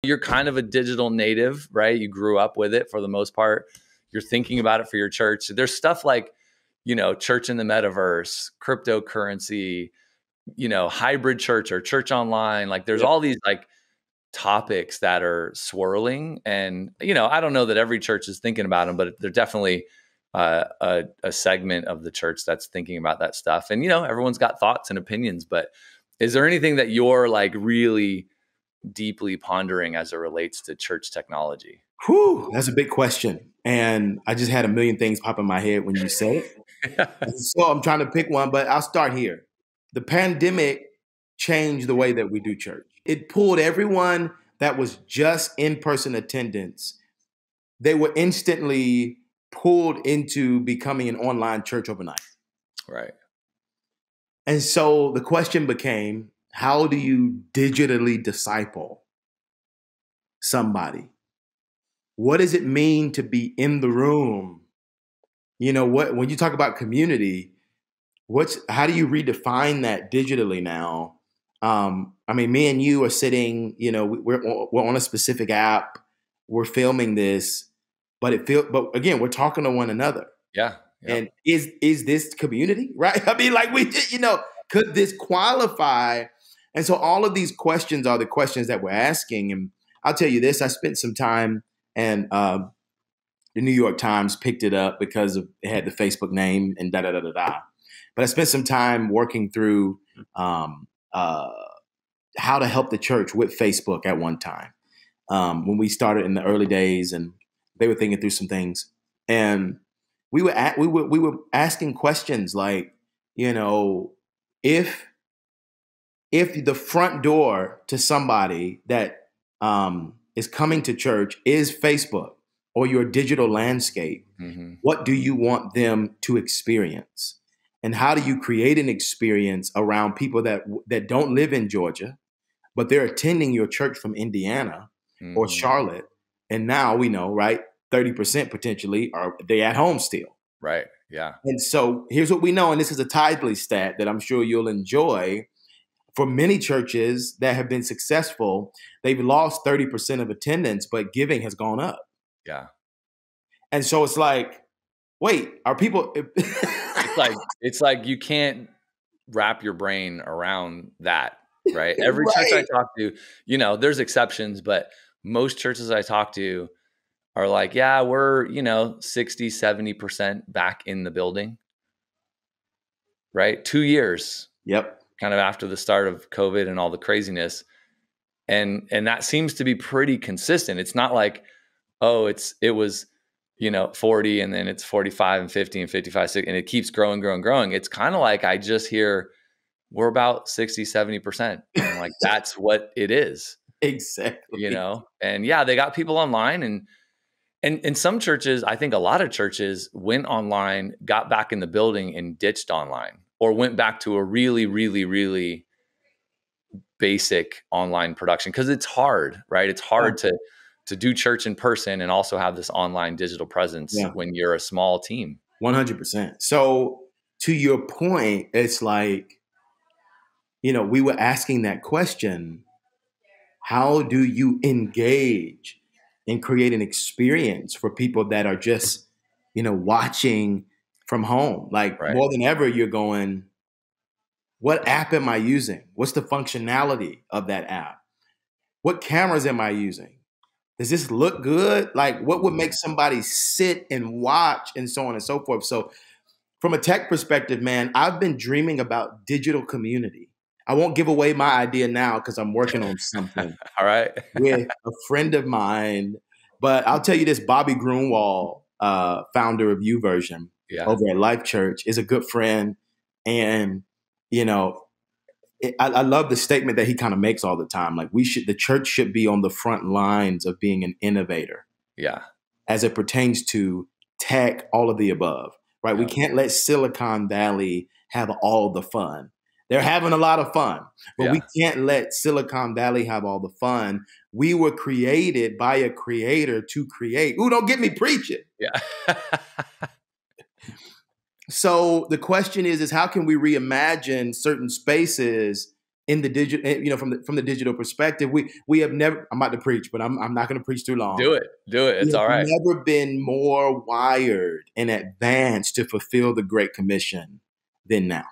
you're kind of a digital native, right? You grew up with it for the most part. You're thinking about it for your church. There's stuff like, church in the metaverse, cryptocurrency, hybrid church or church online. Like there's all these like topics that are swirling. And, I don't know that every church is thinking about them, but they're definitely a segment of the church that's thinking about that stuff. And, everyone's got thoughts and opinions, but is there anything that you're like really deeply pondering as it relates to church technology? Whew, that's a big question. And I just had a million things pop in my head when you said it. So I'm trying to pick one, but I'll start here. The pandemic changed the way that we do church. It pulled everyone that was just in-person attendance. They were instantly pulled into becoming an online church overnight. Right. And so the question became, how do you digitally disciple somebody? What does it mean to be in the room? When you talk about community, how do you redefine that digitally now? Me and you are sitting, we're on a specific app, we're filming this, but again, we're talking to one another. Yeah. And is this community, right? Could this qualify? And so all of these questions are the questions that we're asking. And I'll tell you this, I spent some time, and the New York Times picked it up because it had the Facebook name and da-da-da-da-da. But I spent some time working through how to help the church with Facebook at one time when we started in the early days, and they were thinking through some things. And we were asking questions like, if the front door to somebody that is coming to church is Facebook or your digital landscape, what do you want them to experience? And how do you create an experience around people that don't live in Georgia, but they're attending your church from Indiana or Charlotte? And now we know, right, 30% potentially they at home still. Right. Yeah. And so here's what we know, and this is a Tithely stat that I'm sure you'll enjoy. For many churches that have been successful, they've lost 30% of attendance, but giving has gone up. Yeah. And so it's like, wait, are people... it's like you can't wrap your brain around that, right? Every church I talk to, there's exceptions, but most churches I talk to are like, yeah, we're, 60, 70% back in the building, right? 2 years. Yep. Kind of after the start of COVID and all the craziness. And that seems to be pretty consistent. It's not like, it was, 40 and then it's 45 and 50 and 55, 60, and it keeps growing. It's kind of like I just hear we're about 60, 70%. And like, that's what it is. Exactly. And yeah, they got people online, and some churches, I think a lot of churches went online, got back in the building and ditched online, or went back to a really, really, really basic online production. Cause it's hard, right? It's hard to do church in person and also have this online digital presence when you're a small team. 100%. So to your point, it's like, we were asking that question, how do you engage and create an experience for people that are just, watching from home? Like more than ever, you're going, what app am I using? What's the functionality of that app? What cameras am I using? Does this look good? Like, what would make somebody sit and watch, and so on and so forth? So from a tech perspective, man, I've been dreaming about digital community. I won't give away my idea now because I'm working on something. All right. With a friend of mine. But I'll tell you this, Bobby Grunwald, founder of YouVersion over at Life Church, is a good friend. And, I love the statement that he kind of makes all the time. Like the church should be on the front lines of being an innovator. Yeah. As it pertains to tech, all of the above, right? Yeah. We can't let Silicon Valley have all the fun. They're having a lot of fun, but we can't let Silicon Valley have all the fun. We were created by a creator to create. Ooh, don't get me preaching. Yeah. So the question is how can we reimagine certain spaces in the digital, from the digital perspective, we have never. I'm about to preach, but I'm not going to preach too long. Do it. We It's have all right. never been more wired and advanced to fulfill the Great Commission than now.